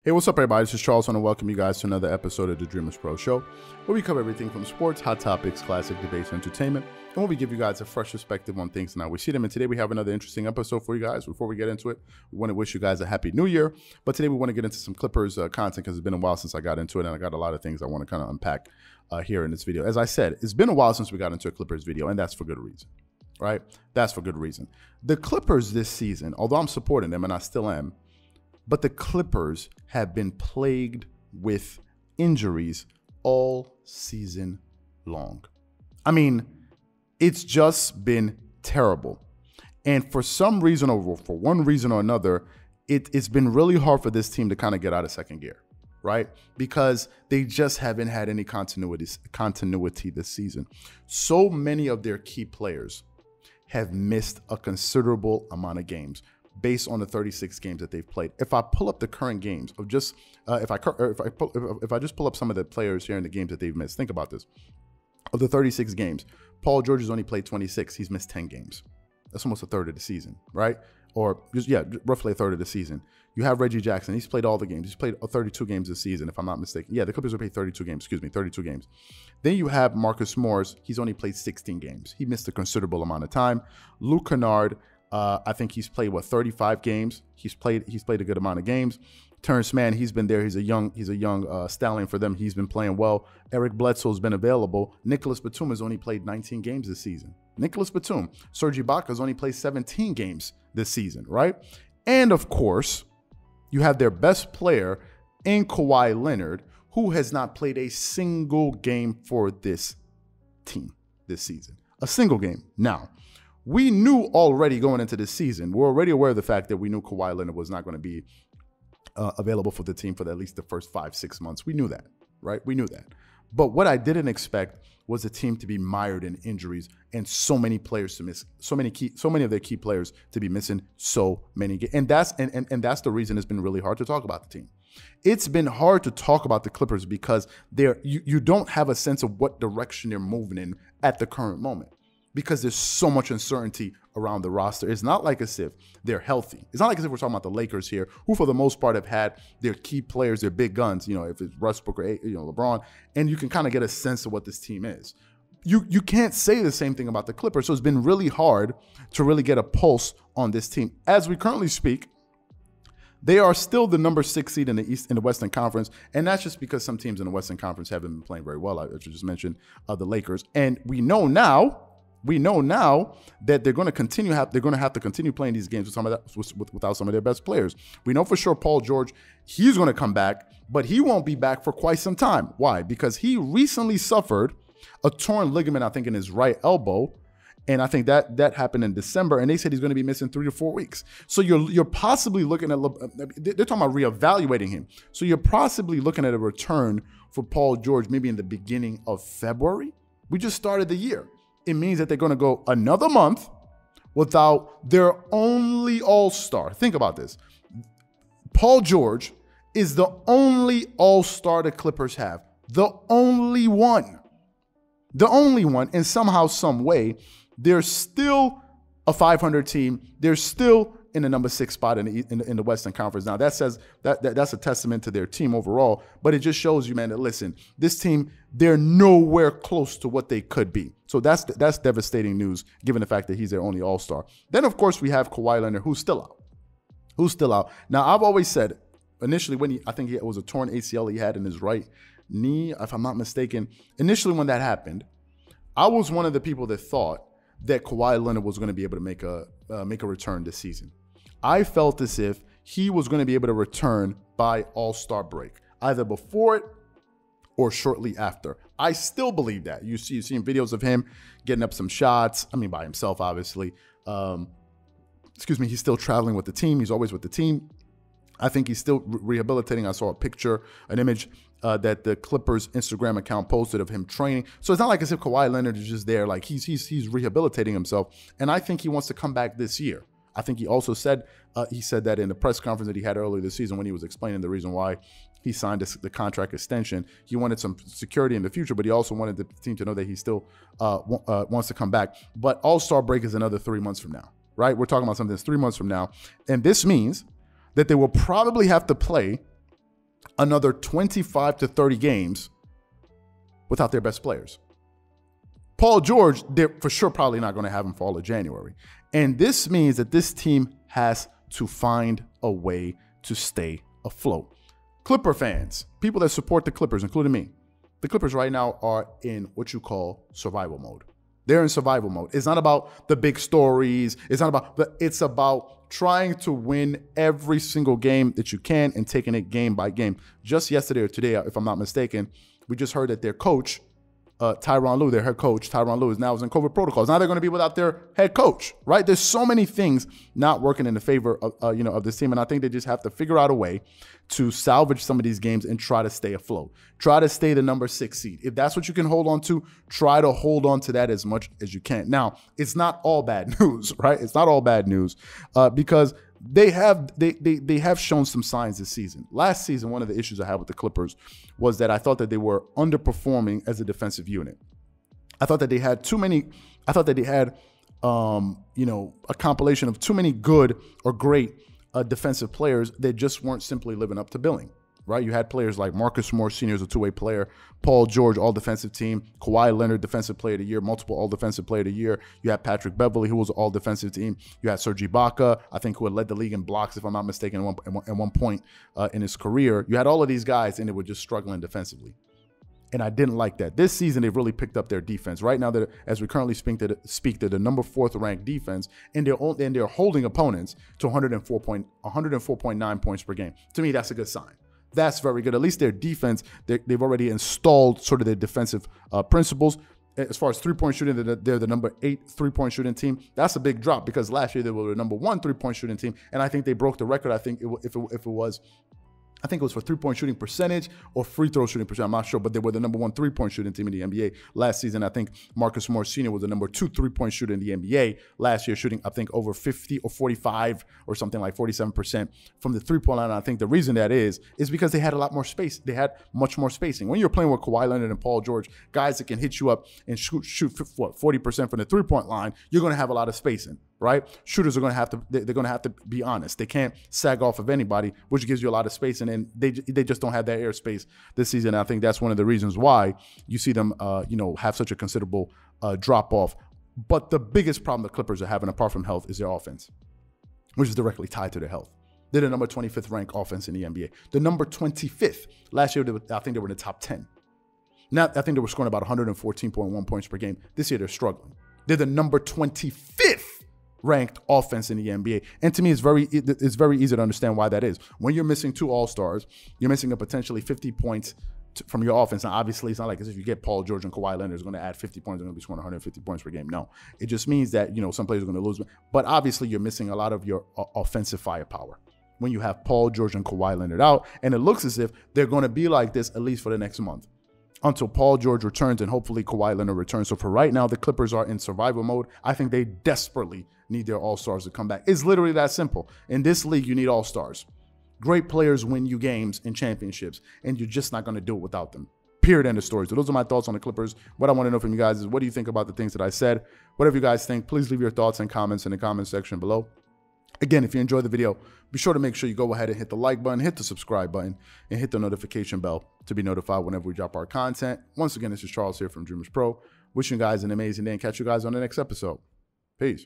Hey, what's up, everybody? This is Charles. I want to welcome you guys to another episode of the Dreamerspro Show, where we cover everything from sports, hot topics, classic debates, entertainment, and where we give you guys a fresh perspective on things and how we see them. And today we have another interesting episode for you guys. Before we get into it, we want to wish you guys a happy new year. But today we want to get into some Clippers content because it's been a while since I got into it, and I got a lot of things I want to kind of unpack here in this video. As I said, it's been a while since we got into a Clippers video, and that's for good reason, right? That's for good reason. The Clippers this season, although I'm supporting them, and I still am, but the Clippers have been plagued with injuries all season long. I mean, it's just been terrible. And for some reason, or for one reason or another, it's been really hard for this team to kind of get out of second gear, right? Because they just haven't had any continuity this season. So many of their key players have missed a considerable amount of games based on the 36 games that they've played. If I pull up the current games of just, if I just pull up some of the players here in the games that they've missed, think about this. Of the 36 games, Paul George has only played 26. He's missed 10 games. That's almost a third of the season, right? Or just, yeah, roughly a third of the season. You have Reggie Jackson. He's played all the games. He's played 32 games this season, if I'm not mistaken. Yeah, the Clippers have played 32 games. 32 games. Then you have Marcus Morris. He's only played 16 games. He missed a considerable amount of time. Luke Kennard, I think he's played 35 games. He's played a good amount of games. Terrence Mann, he's been there. He's a young stallion for them. He's been playing well. Eric Bledsoe's been available. Nicholas Batum has only played 19 games this season. Nicholas Batum. Serge Ibaka's only played 17 games this season, right? And of course, you have their best player in Kawhi Leonard, who has not played a single game for this team this season. A single game. Now, we knew already going into this season, we're already aware of the fact that we knew Kawhi Leonard was not going to be available for the team for at least the first 5-6 months. We knew that, right? We knew that. But what I didn't expect was the team to be mired in injuries and so many players to miss, so many of their key players to be missing so many games. And that's the reason it's been really hard to talk about the team. It's been hard to talk about the Clippers because you don't have a sense of what direction they're moving in at the current moment, because there's so much uncertainty around the roster. It's not like as if they're healthy. It's not like as if we're talking about the Lakers here, who for the most part have had their key players, their big guns, if it's Westbrook or LeBron, and you can kind of get a sense of what this team is. You can't say the same thing about the Clippers, so it's been really hard to really get a pulse on this team. As we currently speak, they are still the number 6 seed in the Western Conference, and that's just because some teams in the Western Conference haven't been playing very well. I just mentioned the Lakers, and we know now that they're going to have to continue playing these games without some of their best players. We know for sure Paul George, he's going to come back, but he won't be back for quite some time. Why? Because he recently suffered a torn ligament, I think, in his right elbow, and I think that happened in December, and they said he's going to be missing 3 to 4 weeks. So you're possibly looking at, they're talking about reevaluating him. So you're possibly looking at a return for Paul George maybe in the beginning of February. We just started the year. It means that they're going to go another month without their only all-star. Think about this. Paul George is the only all-star the Clippers have. The only one. The only one. And somehow, some way, they're still a 500 team. They're still in the number 6 spot in the Western Conference. Now, that's a testament to their team overall, but it just shows you, man, that listen, this team, they're nowhere close to what they could be. So that's devastating news, given the fact that he's their only all-star. Then, of course, we have Kawhi Leonard, who's still out. Now, I've always said, initially, I think it was a torn ACL he had in his right knee, if I'm not mistaken. Initially, when that happened, I was one of the people that thought that Kawhi Leonard was going to be able to make a return this season. I felt as if he was going to be able to return by All-Star break, either before it or shortly after. I still believe that. You've seen videos of him getting up some shots. I mean, by himself, obviously. He's still traveling with the team. He's always with the team. I think he's still rehabilitating. I saw an image that the Clippers Instagram account posted of him training. So it's not like as if Kawhi Leonard is just there. Like he's rehabilitating himself. And I think he wants to come back this year. I think he also said that in the press conference that he had earlier this season when he was explaining the reason why he signed the contract extension. He wanted some security in the future, but he also wanted the team to know that he still wants to come back. But All-Star break is another 3 months from now, right? We're talking about something that's 3 months from now. And this means that they will probably have to play another 25 to 30 games without their best players. Paul George, they're for sure probably not going to have him for all of January. And this means that this team has to find a way to stay afloat. Clipper fans, people that support the Clippers, including me, the Clippers right now are in what you call survival mode. They're in survival mode. It's not about the big stories. It's about trying to win every single game that you can and taking it game by game. Just yesterday or today, if I'm not mistaken, we just heard that their coach, Tyronn Lue, their head coach, Tyronn Lue, now is in COVID protocols. Now they're going to be without their head coach, right? There's so many things not working in the favor of, of this team. And I think they just have to figure out a way to salvage some of these games and try to stay afloat. Try to stay the number 6 seed. If that's what you can hold on to, try to hold on to that as much as you can. Now, it's not all bad news, right? It's not all bad news because they have shown some signs this season. Last season, one of the issues I had with the Clippers was that I thought that they were underperforming as a defensive unit. I thought that they had a compilation of too many good or great defensive players that just weren't simply living up to billing. Right? You had players like Marcus Morris Sr. is a two-way player, Paul George, all-defensive team, Kawhi Leonard, defensive player of the year, multiple all-defensive player of the year. You had Patrick Beverley, who was an all-defensive team. You had Serge Ibaka, I think, who had led the league in blocks, if I'm not mistaken, at one point in his career. You had all of these guys, and they were just struggling defensively. And I didn't like that. This season, they've really picked up their defense. Right now, as we currently speak, they're the number 4th ranked defense, and they're holding opponents to 104.9 points per game. To me, that's a good sign. That's very good. At least their defense, they've already installed sort of their defensive principles. As far as three-point shooting, they're the number 8 three-point shooting team. That's a big drop because last year they were the number 1 three-point shooting team, and I think they broke the record. I think it was for three-point shooting percentage or free throw shooting percentage. I'm not sure, but they were the number 1 three-point shooting team in the NBA last season. I think Marcus Morris Sr. was the number 2 three-point shooter in the NBA last year, shooting, I think, over 50 or 45 or something like 47% from the three-point line. And I think the reason that is because they had a lot more space. They had much more spacing. When you're playing with Kawhi Leonard and Paul George, guys that can hit you up and shoot 40% from the three-point line, you're going to have a lot of spacing. Right? Shooters are going to have to, they're going to have to be honest. They can't sag off of anybody, which gives you a lot of space. And they just don't have that airspace this season. And I think that's one of the reasons why you see them, have such a considerable drop off. But the biggest problem the Clippers are having, apart from health, is their offense, which is directly tied to their health. They're the number 25th ranked offense in the NBA. The number 25th. Last year, I think they were in the top 10. Now, I think they were scoring about 114.1 points per game. This year, they're struggling. They're the number 25th ranked offense in the NBA. And to me, it's very easy to understand why that is. When you're missing 2 all-stars, you're missing a potentially 50 points from your offense. Now, obviously, it's not like as if you get Paul George and Kawhi Leonard is going to add 50 points. They're going to be scoring 150 points per game. No, it just means that, some players are going to lose. But obviously, you're missing a lot of your offensive firepower when you have Paul George and Kawhi Leonard out. And it looks as if they're going to be like this at least for the next month, until Paul George returns and hopefully Kawhi Leonard returns. So for right now, the Clippers are in survival mode. I think they desperately need their all-stars to come back. It's literally that simple. In this league, you need all-stars. Great players win you games and championships, and you're just not going to do it without them. Period. End of story. So those are my thoughts on the Clippers. What I want to know from you guys is, what do you think about the things that I said? Whatever you guys think, please leave your thoughts and comments in the comment section below. Again, if you enjoyed the video, be sure to make sure you go ahead and hit the like button, hit the subscribe button, and hit the notification bell to be notified whenever we drop our content. Once again, this is Charles here from Dreamerspro. Wishing you guys an amazing day and catch you guys on the next episode. Peace.